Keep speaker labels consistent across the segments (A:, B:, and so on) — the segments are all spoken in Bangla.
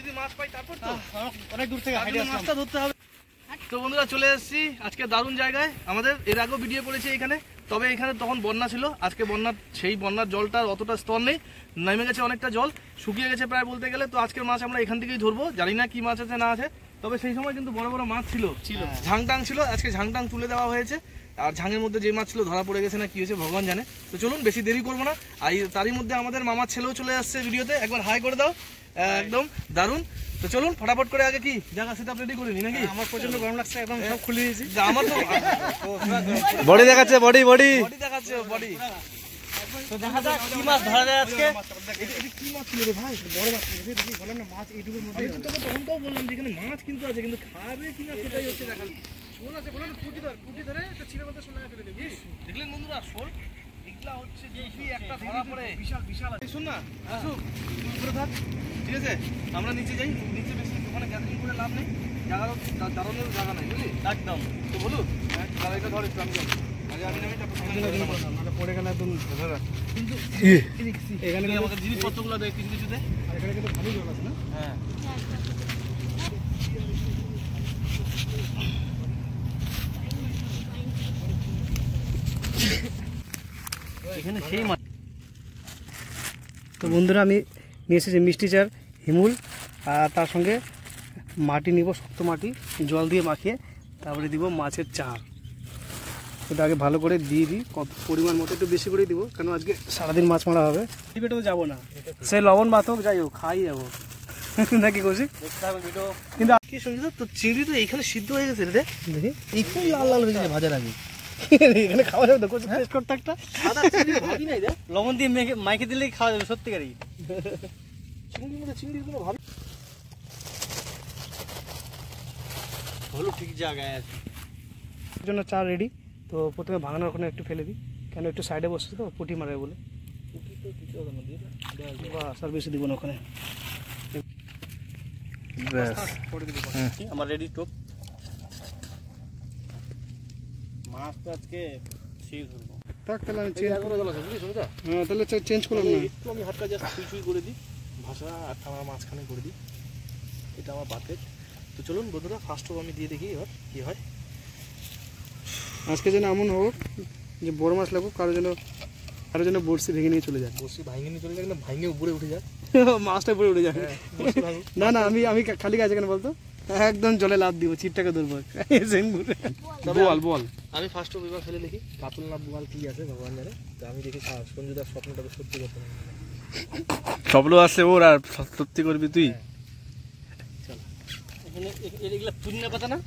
A: যদি মাছ পাই তারপর তো অনেক দূর থেকে মাছটা ধরতে হবে। তো বন্ধুরা চলে এসেছি আজকে দারুণ জায়গায়। আমাদের এর আগেও ভিডিও করেছি এখানে, তবে এখানে তখন বন্যা ছিল। আজকে সেই বন্যার জলটার অতটা স্তর নেই, নেমে গেছে অনেকটা, জল শুকিয়ে গেছে প্রায় বলতে গেলে। তো আজকের মাছ আমরা এখান থেকেই ধরবো, জানি না কি মাছ আছে না আছে, তবে সেই সময় কিন্তু বড় বড় মাছ ছিল, ঝাংটাং ছিল। আজকে ঝাংটাং তুলে দেওয়া হয়েছে, আর ঝাঙের মধ্যে যে মাছ ছিল ধরা পড়ে গেছে না কি হয়েছে ভগবান জানে। তো চলুন বেশি দেরি করবো না। আর তারই মধ্যে আমাদের মামার ছেলেও চলে আসছে ভিডিওতে, একবার হাই করে দাও। একদম দারুণ। তো চলুন ফটাফট করে আগে কি জায়গা সেটা রেডি করিনি নাকি? আমার প্রচন্ড গরম লাগছে, একদম সব খুলে দিয়েছি। আমার তো
B: বডি দেখাচ্ছে, বডি
A: দেখাচ্ছে বডি।
B: তো দেখা যাক কি মাছ ধরা যায় আজকে।
A: এটা কি মাছ ছিল রে ভাই? বড় মাছ ছিল, দেখি বললাম না মাছ এইটুকুর মধ্যে। আমি তো তখনও বললাম যে এখানে মাছ কিন্তু আছে, কিন্তু খাবে কিনা সেটাই হচ্ছে দেখা। শোল আছে, বললাম পুঁটি ধরে একটা ছিঁড়ে মধ্যে সোনা ফেলে দেবি। দেখলেন বন্ধুরা শোল এগুলা হচ্ছে দেখবি একটা ধরা পড়ে বিশাল বিশাল। শোন না আসুক উপরে থাক, ঠিক আছে? আমরা নিচে যাই, নিচে বেশি ওখানে গ্যাদারিং করে লাভ নেই, দাঁড়ানোর জায়গা নাই বুঝলি একদম। তো বলুন এটা ধর একটু আমি পড়ে গেলে একদম কিন্তু এখানে আমাকে জিনিসপত্রগুলো দেয় কিছু কিছুতে। আর এখানে কিন্তু ভালোই জল আছে না? হ্যাঁ এখানে সেই মাছ।
B: তো বন্ধুরা আমি নিয়ে এসেছি মিষ্টি চার, হিমুল, আর তার সঙ্গে মাটি নিব, শক্ত মাটি জল দিয়ে মাখিয়ে, তারপরে দিব মাছের চার। ওটা আগে ভালো করে দিয়ে দিই, কত পরিমাণ মতো একটু বেশি করে দিব, কারণ আজকে সারাদিন মাছ মারা হবে। পেটেও যাবো না, সে লবণ ভাত হোক যাই হোক খাই যাবো নাকি কৌশিক?
A: কিন্তু কি শুনছি তো চিংড়ি তো এইখানে সিদ্ধ হয়ে গেছে রে, দেখি একটু লাল লাল হয়ে গেছে ভাজার আগে।
B: এখানে খাওয়া যাবে তো, টেস্ট করতে একটা ভাবি নাই রে, লবণ দিয়ে মাইকে দিলেই খাওয়া যাবে সত্যিকারই।
A: চিংড়ির মধ্যে চিংড়িগুলো ভাবি
B: হলো ঠিক জায়গায় আছে জন্য চা রেডি। তো প্রথমে ভাঙানোর ওখানে একটু ফেলে দিই, কেন একটু সাইডে বসছে তো পুঁটি মারে বলে। বাস আর বেশি দিব না ওখানে। আমার রেডি টোপ মাছ তো আজকে সেই ধরবো। তাহলে চেঞ্জ করলাম না,
A: একটু আমি হাতটা জাস্ট ছুঁই করে দিই, ভাষা আর আমার মাঝখানে করে দিই। এটা আমার বাকেট। তো চলুন বন্ধুরা ফার্স্ট আমি দিয়ে দেখি এবার কি হয়।
B: আজকে যেন এমন হোক যে বড় মাছ লাগবে, কারো যেন বড়শি ভেঙে নিয়ে চলে যায়।
A: বড়শি ভাঙে নিয়ে চলে যায় না, ভাঙে উপরে উঠে যায়,
B: মাছটা উপরে উঠে যায়। না না আমি খালি কাছে কেন বলতো, একদম জলে লাভ দিব, ছিপটাকে ধরবো। বল
A: আমি ফার্স্ট এবার ফেলে দেখি কাতল না বোয়াল কি আছে ভগবান জানে। তো আমি দেখি সঞ্জুদার স্বপ্নটাকে সত্যি করতে পারি।
B: স্বপ্ন আছে ওর, আর সত্যি করবি তুই।
A: এগুলা পুদিনা পাতা না?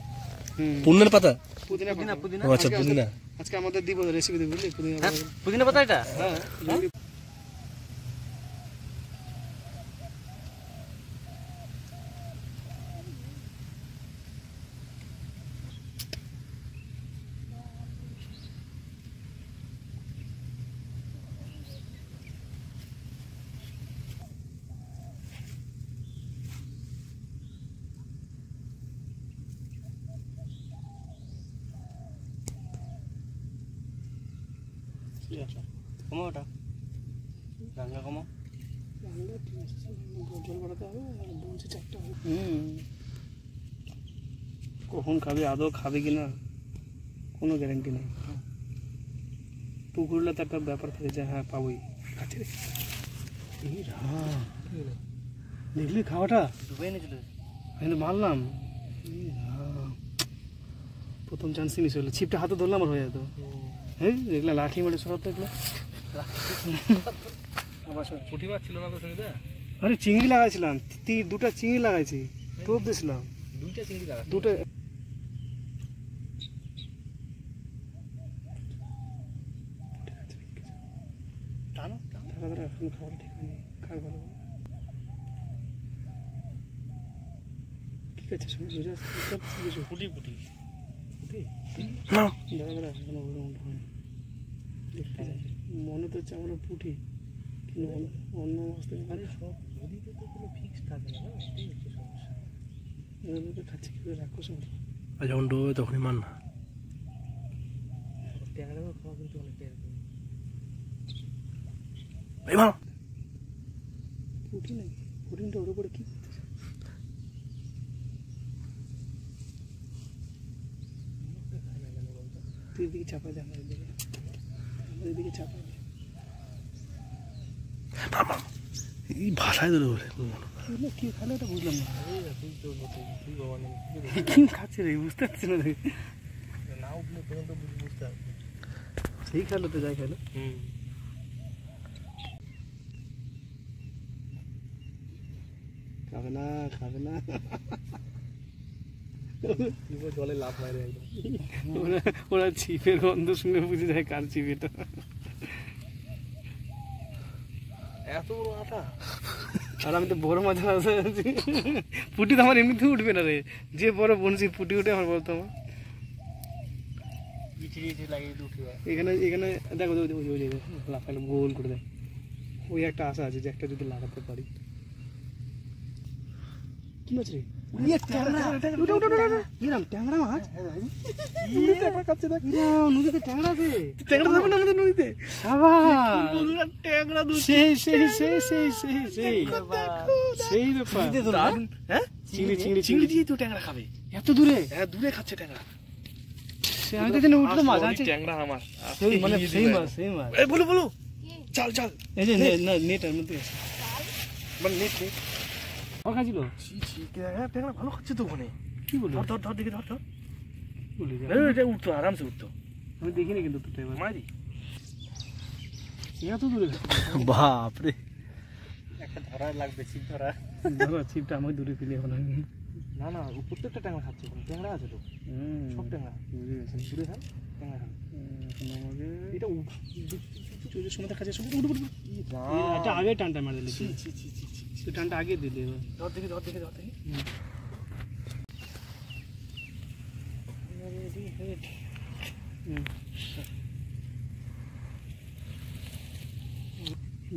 B: পুদিনার পাতা,
A: পুদিনা।
B: আচ্ছা পুদিনা আজকে আমাদের দিব রেসিপি দিব, বুঝলি?
A: পুদিনা পাতা এটা
B: হ্যাঁ।
A: কমাওটা রান্না কমাও,
B: জল বাড়াতে হবে। আর বলছি চারটা কখন খাবে, আদৌ খাবে কিনা কোনো গ্যারেন্টি নেই। পুকুরলে তো একটা ব্যাপার থাকে যে হ্যাঁ পাবোই কাছে। দেখলি খাওয়াটা
A: ডুবে এনেছিল,
B: আমি তো মারলাম। প্রথম চান্সই মিস হলো, ছিপটা হাতে ধরলাম আর হয়ে যেত। হ্যাঁ দেখলে লাঠি মাঠে সরাব তো এগুলো।
A: পুঁটি মাছ ছিল না তো সঙ্গে?
B: আরে চিংড়ি লাগাইছিলাম, দুটা চিংড়ি লাগাইছি, টোপ দিয়েছিলাম
A: দুইটা চিংড়ি লাগা,
B: দুটো। এখন খাবার ঠিক হয়নি, খাই ভালো ঠিক আছে।
A: পুটি পুটি
B: মনে তো হচ্ছে আমার পুঁটি, কিন্তু অন্য মাছ থেকে
A: সব নদীতে তো কোনো ফিক্স থাকে না, এটাই হচ্ছে সমস্যা।
B: খাচ্ছি কি করে রাক্ষস মতো।
A: যখন ডোবে তখনই মান না, ট্যাংরা খাওয়া কিন্তু অনেকটা এরকম।
B: পুঁটি নাকি? পুঁটিটা ওর উপরে কি করতেছে? তুই এদিকে চাপা দে, আমাদের এদিকে চাপা দে।
A: এই ভাষায় দিল
B: কি খালে ওটা বুঝলাম না। কি খাচ্ছে রে, বুঝতে পারছি না রে।
A: না উঠলে পর্যন্ত বুঝতে হবে।
B: সেই খেলো তো, যাই খেলো। খাবে না, খাবে না।
A: জলে লাভ মারে একদম।
B: ওরা ছিপের গন্ধ শুনে বুঝে যায় কার ছিপ এটা।
A: এত বড় আটা।
B: আর আমি তো বড় মাছ আছি, পুটি তো আমার এমনিতেও উঠবে না রে, যে বড় বনছি পুটি উঠে আমার বলতো আমার। এখানে এখানে দেখো লাফাইলো গোল করে দেয়। ওই একটা আশা আছে যে একটা যদি লাগাতে পারি। কি মাছ রে? ট্যাংরা মাছ নদীতে, ট্যাংরা আছে। ট্যাংরা যাবে না আমাদের নদীতে। ট্যাংরা সেই সেই সেই সেই সেই সেই সেই ব্যাপার।
A: হ্যাঁ,
B: চিংড়ি চিংড়ি
A: চিংড়ি দিয়ে তো ট্যাংরা খাবে
B: এত দূরে।
A: হ্যাঁ, দূরে খাচ্ছে ট্যাংরা।
B: আমি তো জানি উঠলো মাছ আছে।
A: ট্যাংরা আমার
B: মানে সেই মাছ, সেই মাছ।
A: এই বলো বলো, চাল চাল।
B: এই যে নেটের মধ্যে আছে,
A: মানে নেট নেট
B: খাচ্ছিল।
A: ট্যাংরা ভালো খাচ্ছে তো ওখানে।
B: কি বলি,
A: ধর ধর ধর দেখি, ধর ধর।
B: বলি
A: এটা উঠতো, আরামসে উঠতো।
B: আমি দেখিনি কিন্তু দুটো এবার
A: মারি
B: এত দূরে। বাপরে,
A: একটা ধরা লাগবে, ছিপ ধরা।
B: ধরো ছিপটা আমাকে দূরে ফেলে এখন।
A: না না, ও প্রত্যেকটা ট্যাংরা খাচ্ছে, ট্যাংরা আছে তো, সব ট্যাংরা দূরে খান, ট্যাংরা খান। এটা
B: চোখের সময় দেখা যাচ্ছে। এটা আগে টানটা মার দিলি, তুই টানটা আগে দিলি।
A: ধর দেখি, ধর দেখি, ধর দেখি।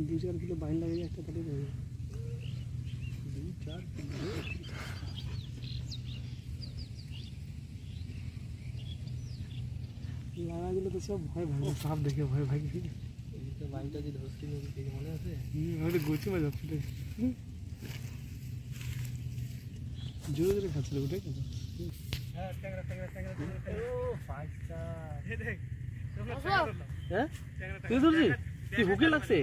B: দু চার কিলো বাইন লাগে একটা তাহলে দেবে।
A: 2-4 কিলো
B: লাগা দিলে তো সব ভয় ভাগে, সাপ দেখে ভয় ভাগে।
A: বাইনটা যে ধরছি দেখে মনে আছে,
B: হয়তো গোছি মাছ যাচ্ছে, জোরে জোরে খাচ্ছিল ওটাই কথা।
A: হ্যাঁ তুই ধরছি, তুই হুকে লাগছে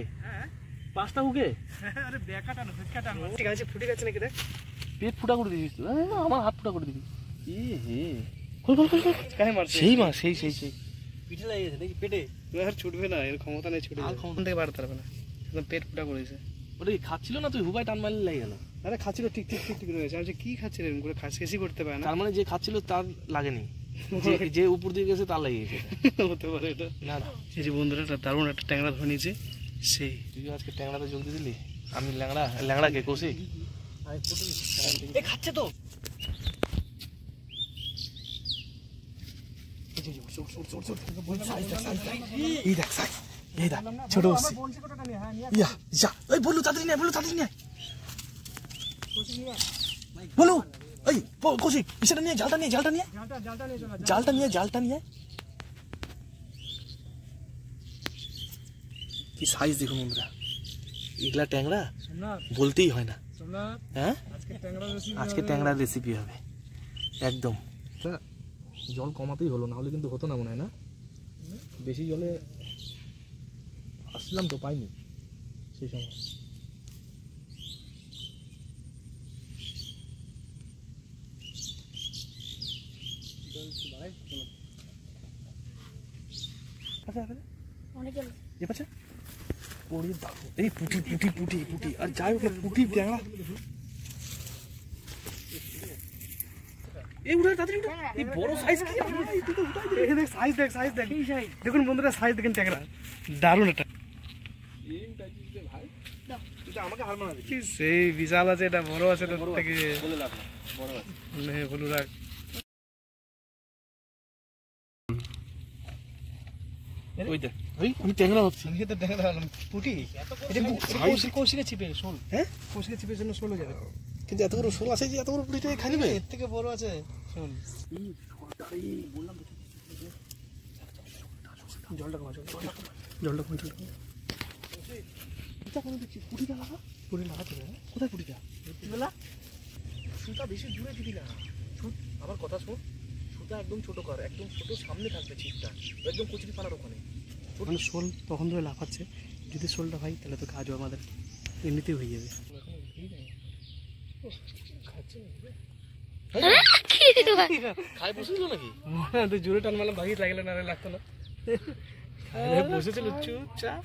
A: 5টা হুকে।
B: ঠিক আছে, ফুটে গেছে নাকি দেখ।
A: পেট ফুটা করে দিবি তুই, আমার হাত ফুটা করে দিবি। হে
B: সেই মাছ,
A: সেই সেই সেই
B: পিঠে লাগিয়েছে নাকি পেটে? আর ছুটবে না, এর ক্ষমতা নেই ছুটে, ক্ষমতা থেকে বাড়াতে পারবে না, একদম পেট ফুটা করেছে।
A: ওটা কি খাচ্ছিল না, তুই হুবাই টান মারলে লেগে গেল।
B: আরে খাচ্ছিল ঠিক ঠিক ঠিক ঠিক রয়েছে। আমি কি খাচ্ছিল এরকম করে, শেষই করতে পারে না।
A: তার মানে যে খাচ্ছিল তার লাগেনি, যে উপর দিয়ে গেছে তার লেগে গেছে।
B: হতে পারে এটা।
A: না
B: এই যে বন্ধুরা, একটা দারুণ একটা ট্যাংরা ধরে নিয়েছে। সেই
A: তুই আজকে ট্যাংরাতে যোগ দিয়ে দিলি, আমি ল্যাংড়া, ল্যাংড়াকে কষি খাচ্ছে তো।
B: ছোট
A: বলু তাড়াতাড়ি নেয়, বলু তাড়াতাড়ি নেয়, বলু এই কষি সেটা নিয়ে, জালটা নিয়ে, জালটা নিয়ে, জালটা নিয়ে, জালটা নিয়ে। কি সাইজ দেখুন বন্ধুরা, এগুলা ট্যাংরা বলতেই হয় না। হ্যাঁ, আজকে ট্যাংরার রেসিপি হবে একদম। জল কমাতেই হলো, না হলে কিন্তু হতো না মনে হয়। না বেশি জলে আসলাম তো, পাইনি সেই সময়। এই পুটি পুটি পুটি পুটি, আর যাই হোক পুটি ট্যাংরা।
B: দেখুন বন্ধুরা, সাইজ দেখেন ট্যাংরা, দারুণ একটা। সেই বিশাল আছে, এটা বড় আছে তোর থেকে। বলু রাখ।
A: ট্যাংরা হচ্ছে
B: পুটি কৌশিকে ছিপে শোল।
A: হ্যাঁ,
B: কৌশিকে ছিপের জন্য শোল হয়ে যাবে।
A: কিন্তু এত বড় শোল আছে যে এত বড় পুটিটা খাই নেবে?
B: এর থেকে বড় আছে শোল। জলটা কমা, জলটা কমা।
A: পুটিটা লাগা, পুটি লাগাতে হবে। কোথায় পুটিটা? বেলা সুতা বেশি দূরে দিবি না, আবার কথা শোন, ছোটটা একদম ছোট কর, একদম ছোট সামনে থাকবে ছিপটা, একদম কচুরি পানার ওখানে।
B: মানে শোল তখন ধরে লাফাচ্ছে, যদি শোলটা হয় তাহলে তো কাজও আমাদের এমনিতেই হয়ে যাবে।
A: খাই বসেছিল নাকি?
B: জোরে টান মারলাম, ভাগি লাগলে না, লাগতো না, বসেছিল চুপচাপ।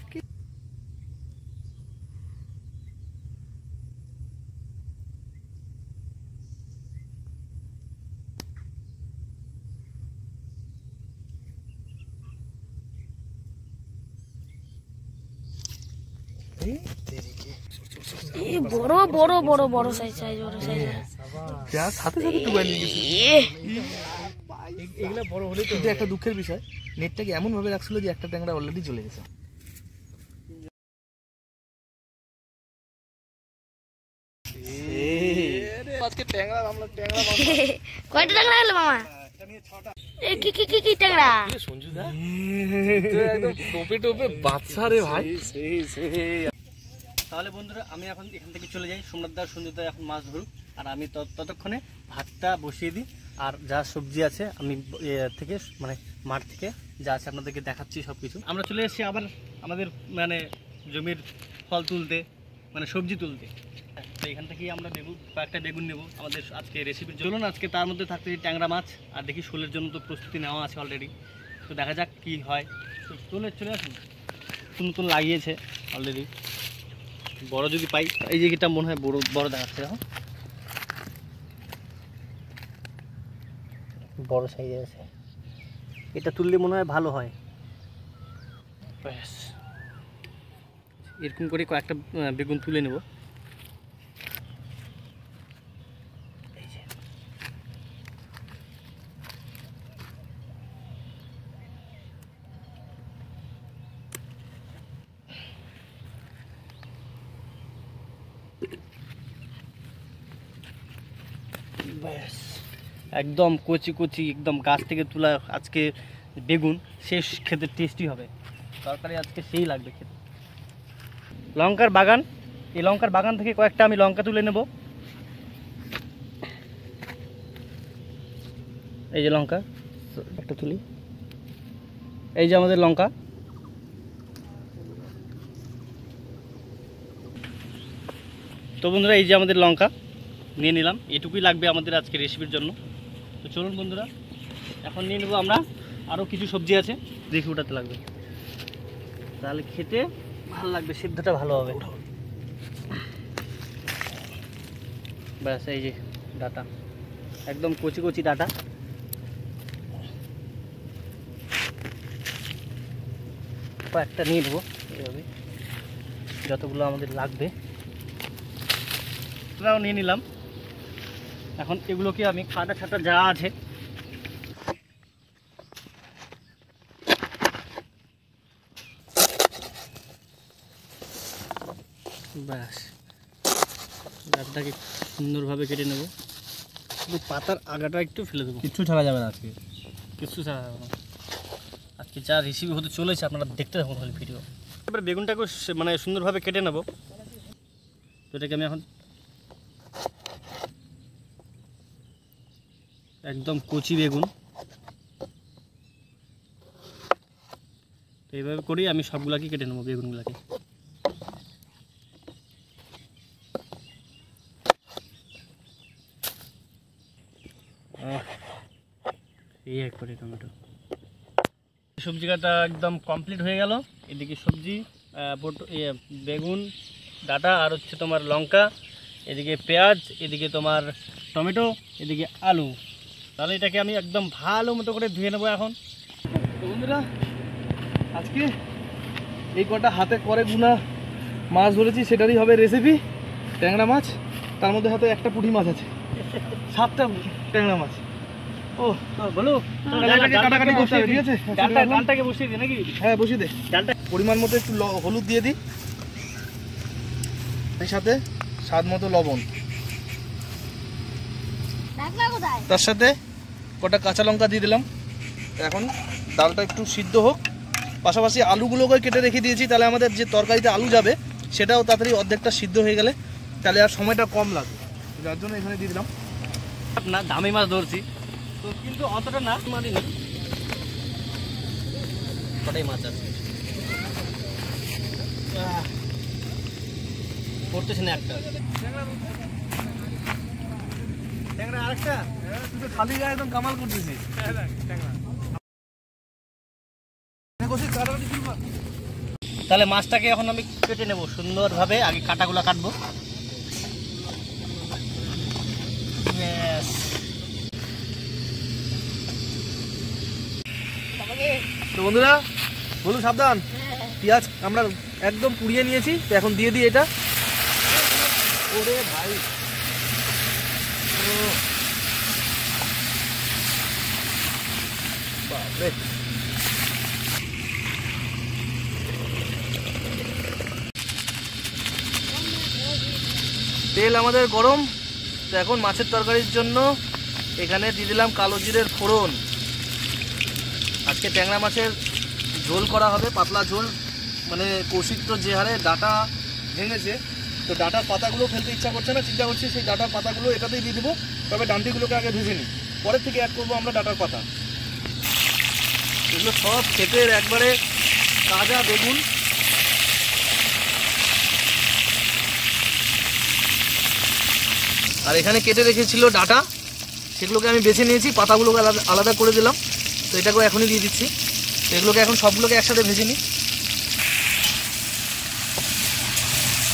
C: বড় বড় বড় বড় সাইজ বড় সাইজ
A: যা সাথে সাথে ডুবাই নিয়ে গেছে।
B: এগুলা বড় হলেই তো।
A: কিন্তু একটা দুঃখের বিষয়, নেটটাকে এমন ভাবে রাখছিল যে একটা ট্যাংরা অলরেডি চলে গেছে। আজকে ট্যাংরা আমরা ট্যাংরা
C: কয়টা ট্যাংরা গেল মামা? কি কি কি কি ট্যাংরা?
A: সঞ্জু দা একদম টোপে টোপে বাচ্চা রে ভাই।
B: তাহলে বন্ধুরা আমি এখন এখান থেকে চলে যাই, সোমনাথ দা সঞ্জু দা এখন মাছ ধরুক, আর আমি ততক্ষণে ভাতটা বসিয়ে দিই। আর যা সবজি আছে আমি থেকে মানে মাঠ থেকে যা আছে আপনাদেরকে দেখাচ্ছি সব কিছু। আমরা চলে এসেছি আবার আমাদের মানে জমির ফল তুলতে, মানে সবজি তুলতে। তো এখান থেকেই আমরা কয়েকটা বেগুন নেবো আমাদের আজকে রেসিপির জন্য। আজকে তার মধ্যে থাকতে ট্যাংরা মাছ, আর দেখি শোলের জন্য তো প্রস্তুতি নেওয়া আছে অলরেডি। তো দেখা যাক কি হয়। তো চলে আসুন, নতুন নতুন লাগিয়েছে অলরেডি। বড় যদি পাই, এই যে এটা মনে হয় বড় বড় দেখাচ্ছে, এখন বড় সাইজে আছে, এটা তুললে মনে হয় ভালো হয়। ব্যাস এরকম করে কয়েকটা বেগুন তুলে নেব। এই যে ব্যাস একদম কচি কচি একদম গাছ থেকে তোলা আজকে বেগুন, শেষ খেতে টেস্টি হবে, তরকারি আজকে সেই লাগবে খেতে। লঙ্কার বাগান, এই লঙ্কার বাগান থেকে কয়েকটা আমি লঙ্কা তুলে নেব। এই যে লঙ্কা একটা তুলি, এই যে আমাদের লঙ্কা। তো বন্ধুরা এই যে আমাদের লঙ্কা নিয়ে নিলাম, এটুকুই লাগবে আমাদের আজকে রেসিপির জন্য। তো চলুন বন্ধুরা এখন নিয়ে নেবো আমরা আরও কিছু সবজি আছে, দেখে ওঠাতে লাগবে, তাহলে খেতে ভালো লাগবে, সিদ্ধটা ভালো হবে। ব্যাস এই যে ডাটা, একদম কচি কচি ডাটা। একটা নিয়ে নেবো এইভাবে, যতগুলো আমাদের লাগবে সেটাও নিয়ে নিলাম। এখন এগুলোকে আমি খাটা ছাটা যা আছে ব্যাস ডাটাটাকে সুন্দরভাবে কেটে নেব, শুধু পাতার আগাটা একটু ফেলে দেবো।
A: কিচ্ছু ছাড়া যাবে না আজকে,
B: কিছু ছাড়া যাবে না। আজকে যা রেসিপি হতে চলেছে আপনারা দেখতে থাকুন হলে ভিডিও। এবার বেগুনটাকে মানে সুন্দরভাবে কেটে নেব। তো এটাকে আমি এখন একদম কচি বেগুন, তো এইভাবে করেই আমি সবগুলাকে কেটে নেবো বেগুনগুলাকে। এই একবারে টমেটো সবজি কাটা একদম কমপ্লিট হয়ে গেল। এদিকে সবজি বেগুন ডাটা, আর হচ্ছে তোমার লঙ্কা, এদিকে পেঁয়াজ, এদিকে তোমার টমেটো, এদিকে আলু। তাহলে এটাকে আমি একদম ভালো মতো করে ধুয়ে নেবো এখন।
A: তো বন্ধুরা আজকে এই কটা হাতে করে গুনা মাছ ধরেছি, সেটারই হবে রেসিপি ট্যাংরা মাছ। তার মধ্যে হাতে একটা পুঁটি মাছ আছে, 7টা ট্যাংরা মাছ। ও
B: বলো
A: কাটাকাটি করতে হবে, ঠিক আছে?
B: ডালটাকে বসিয়ে দিই নাকি?
A: হ্যাঁ বসিয়ে দে।
B: ডালটা
A: পরিমাণ মতো একটু হলুদ দিয়ে দিই, এই সাথে স্বাদ মতো লবণ, তার সাথে কটা কাঁচা লঙ্কা দিয়ে দিলাম। এখন ডালটা একটু সিদ্ধ হোক, পাশাপাশি আলুগুলোকে কেটে রেখে দিয়েছি, তাহলে আমাদের যে তরকারিতে আলু যাবে সেটাও তাড়াতাড়ি অর্ধেকটা সিদ্ধ হয়ে গেলে তাহলে আর সময়টা কম লাগবে, যার জন্য এখানে দিয়ে দিলাম।
B: না দামি মাছ ধরছি, তো কিন্তু অতটা না মারিনি, কটাই মাছ আছে, পড়তেছে না একটা ট্যাংরা, আরেকটা
A: খালি গায়ে একদম কামাল করতেছি।
B: তাহলে মাছটাকে এখন আমি কেটে নেব সুন্দরভাবে, আগে কাটাগুলো কাটবো।
A: তো বন্ধুরা বলুন সাবধান, পেঁয়াজ আমরা একদম পুড়িয়ে নিয়েছি, তো এখন দিয়ে দিই এটা। ওরে ভাই, বাপরে, তেল আমাদের গরম। তো এখন মাছের তরকারির জন্য এখানে দিয়ে দিলাম কালো জিরের ফোড়ন। আজকে ট্যাংরা মাছের ঝোল করা হবে, পাতলা ঝোল, মানে কৌশিক তো যে হারে ডাটা ভেঙেছে, তো ডাটার পাতাগুলো ফেলতে ইচ্ছা করছে না, চিন্তা করছি সেই ডাটার পাতাগুলো এটাতেই দিয়ে দেবো। তবে ডান্ডিগুলোকে আগে ভেজে নিই, পরের থেকে অ্যাড করবো আমরা ডাটার পাতা। এগুলো সব ক্ষেতের একবারে তাজা বেগুন। আর এখানে কেটে রেখেছিল ডাটা, সেগুলোকে আমি বেছে নিয়েছি, পাতাগুলোকে আলাদা করে দিলাম। তো এটাকে এখনই দিয়ে দিচ্ছি। তো এগুলোকে এখন সবগুলোকে একসাথে ভেজে নিই।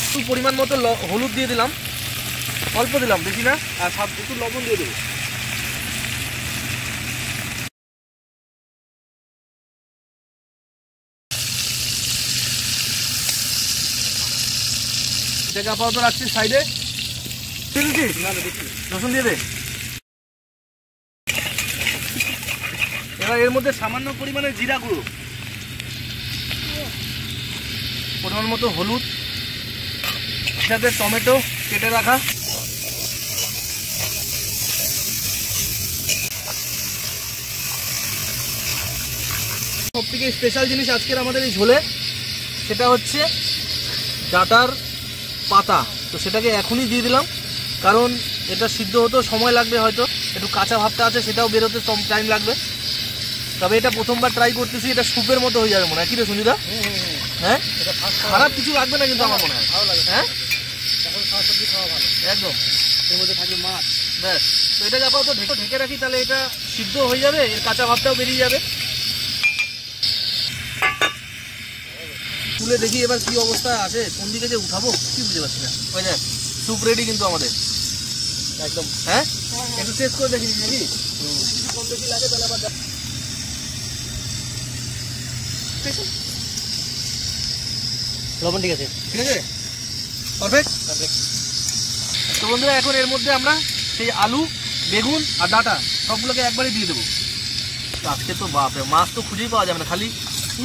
A: একটু পরিমাণ মতো হলুদ দিয়ে দিলাম, অল্প দিলাম, বেশি না। আর একটু লবণ দিয়ে দেবো। এটাকে আপাতত রাখছি সাইডে। রসুন দিয়ে দে। এবার এর মধ্যে সামান্য পরিমাণে জিরা গুঁড়ো, পরিমাণ মতো হলুদ, সাথে টমেটো কেটে রাখা, সবথেকে স্পেশাল জিনিস আজকের আমাদের এই ঝোলে, সেটা হচ্ছে ডাটার পাতা। তো সেটাকে এখনই দিয়ে দিলাম, কারণ এটা সিদ্ধ হতেও সময় লাগবে, হয়তো একটু কাঁচা ভাবটা আছে সেটাও বেরোতে টাইম লাগবে। তবে এটা প্রথমবার ট্রাই করতেছি, এটা স্যুপের মতো হয়ে যাবে মনে হয়, কি রে সুনিদা? হ্যাঁ, খারাপ কিছু লাগবে না কিন্তু আমার মনে হয়, ভালো লাগে। হ্যাঁ, এখন শাক সবজি খাওয়া ভালো একদম। এর মধ্যে থাকবে মাছ, ব্যাস। তো এটাকে আপাতত ঢেকে রাখি, তাহলে এটা সিদ্ধ হয়ে যাবে, এর কাঁচা ভাবটাও বেরিয়ে যাবে। তুলে দেখি এবার কি অবস্থা আছে, কোন দিকে যে উঠাবো কি বুঝতে পারছি না। ওই দেখ, স্যুপ রেডি কিন্তু আমাদের একদম। হ্যাঁ, একটু টেস্ট করে দেখি নাকি, কিছু কম বেশি লাগে তাহলে আবার
B: লবণ ঠিক আছে,
A: ঠিক আছে, পারফেক্ট। তো বন্ধুরা এখন এর মধ্যে আমরা সেই আলু, বেগুন আর ডাটা সবগুলোকে একবারে দিয়ে দেবো। আজকে তো বাপরে, মাছ তো খুঁজেই পাওয়া যাবে না, খালি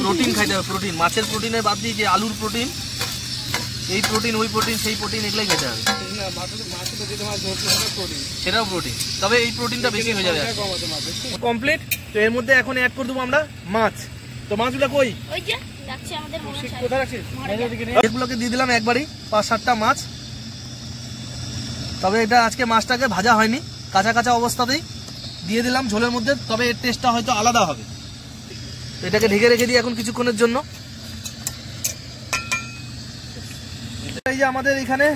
A: প্রোটিন খাইতে হবে, প্রোটিন। মাছের প্রোটিনের বাদ দিয়ে যে আলুর প্রোটিন, এই প্রোটিন, ওই প্রোটিন, সেই প্রোটিন, এগুলোই খেতে হবে। সেটাও প্রোটিন, তবে এই প্রোটিনটা বেশি হয়ে যাবে। কমপ্লিট। তো এর মধ্যে এখন অ্যাড করে দেবো আমরা মাছ। তো মাছগুলো কই?
C: ওই যে যাচ্ছে আমাদের
A: কোথায় রাখছিস? এগুলোকে দিয়ে দিলাম একবারই, 5-7টা মাছ। তবে এটা আজকে মাছটাকে ভাজা হয়নি, কাঁচা কাঁচা অবস্থাতেই দিয়ে দিলাম ঝোলের মধ্যে, তবে এর টেস্টটা হয়তো আলাদা হবে। এটাকে ঢেকে রেখে দিই এখন কিছুক্ষণের জন্য। এই যে আমাদের এখানে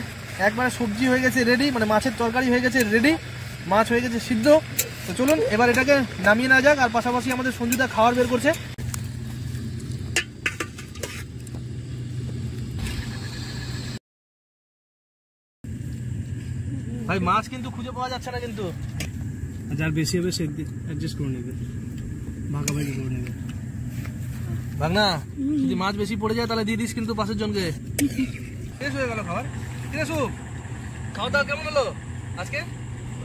A: একবারে সবজি হয়ে গেছে রেডি, মানে মাছের তরকারি হয়ে গেছে রেডি, মাছ হয়ে গেছে সিদ্ধ। তো চলুন এবার এটাকে নামিয়ে নেওয়া যাক। আর পাশাপাশি আমাদের সঞ্জুদা খাবার বের করছে। ভাই মাছ কিন্তু খুঁজে পাওয়া যাচ্ছে না, কিন্তু
B: যার বেশি হবে সে অ্যাডজাস্ট করে নেবে, ভাগাভাগি করে নেবে।
A: ভাগনা, যদি মাছ বেশি পড়ে যায় তাহলে দিয়ে দিস কিন্তু পাশের জনকে। শেষ হয়ে গেল খাবার। ঠিক আছে, খাওয়া দাওয়া কেমন হলো আজকে?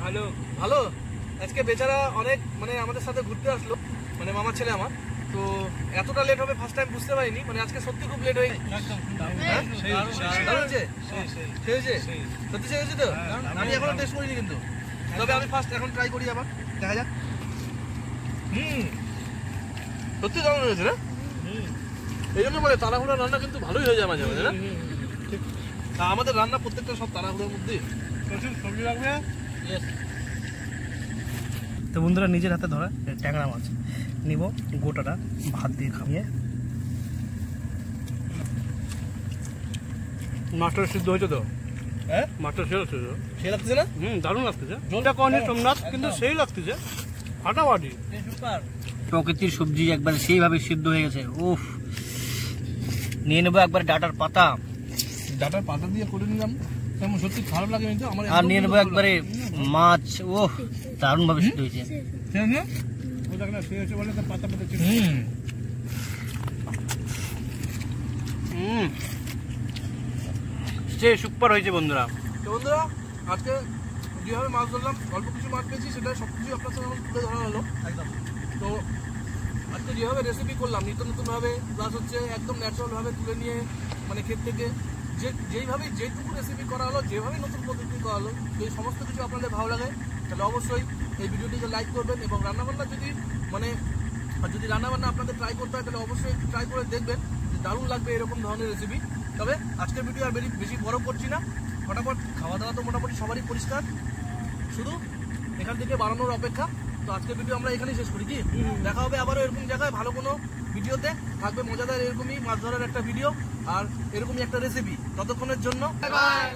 B: ভালো
A: ভালো। আজকে বেচারা অনেক, মানে আমাদের সাথে ঘুরতে আসলো, মানে মামার ছেলে আমার। তো এতটা লেট হবে ফার্স্ট টাইম বুঝতে পারিনি, মানে আজকে সত্যি খুব লেট হয়ে গেছে। সত্যি সে হয়েছে তো? আমি এখনো টেস্ট করিনি কিন্তু, তবে আমি ফার্স্ট এখন ট্রাই করি, আবার দেখা যাক। সত্যি দারুণ হয়েছে না? এই জন্য বলে তাড়াহুড়া রান্না কিন্তু ভালোই হয়ে যায় মাঝে মাঝে, না? আমাদের রান্না প্রত্যেকটা সব তাড়াহুড়োর মধ্যে।
B: সবজি রাখবে। তো বন্ধুরা নিজের হাতে ধরা ট্যাংরা মাছ নিব, গোটাটা ভাত দিয়ে খামিয়ে। মাছটা সিদ্ধ হয়েছে তো?
A: হ্যাঁ,
B: মাছটা সেই লাগছে,
A: সে লাগতেছে না?
B: দারুণ লাগতেছে। জলটা কয়নি সোমনাথ, কিন্তু সেই লাগতেছে ফাটাফাটি।
D: প্রকৃতির সবজি একবার সেইভাবে সিদ্ধ হয়ে গেছে। উফ, নিয়ে নেবো একবার ডাটার পাতা,
A: ডাটার পাতা দিয়ে করে নিলাম, তেমন সত্যি খারাপ লাগে কিন্তু আমার।
D: আর নিয়ে নেবো একবারে মাছ। ওহ, দারুণ ভাবে সিদ্ধ হয়েছে।
B: সে সুপার হয়েছে বন্ধুরা।
A: তো বন্ধুরা, আজকে যেভাবে মাছ ধরলাম, অল্প কিছু মাছ পেয়েছি, সেটা সব কিছু আপনার সাথে আমার তুলে ধরা হলো একদম। তো আজকে যেভাবে রেসিপি করলাম নিত্য নতুনভাবে, প্লাস হচ্ছে একদম ন্যাচারালভাবে তুলে নিয়ে মানে ক্ষেত থেকে যেইভাবে যেটুকু রেসিপি করা হলো, যেভাবে নতুন পদ্ধতি করা হলো, এই সমস্ত কিছু আপনাদের ভালো লাগে তাহলে অবশ্যই এই ভিডিওটিকে লাইক করবেন। এবং রান্নাবান্না যদি রান্নাবান্না আপনাদের ট্রাই করতে হয় তাহলে অবশ্যই একটু ট্রাই করে দেখবেন, যে দারুণ লাগবে এরকম ধরনের রেসিপি। তবে আজকের ভিডিও আর বেশি বড় করছি না, ফটাফট খাওয়া দাওয়া তো মোটামুটি সবারই পরিষ্কার, শুধু এখান থেকে বানানোর অপেক্ষা। তো আজকের ভিডিও আমরা এখানেই শেষ করি, কি দেখা হবে আবারও এরকম জায়গায় ভালো কোনো ভিডিওতে, থাকবে মজাদার এরকমই মাছ ধরার একটা ভিডিও আর এরকমই একটা রেসিপি। ততক্ষণের জন্য বাই।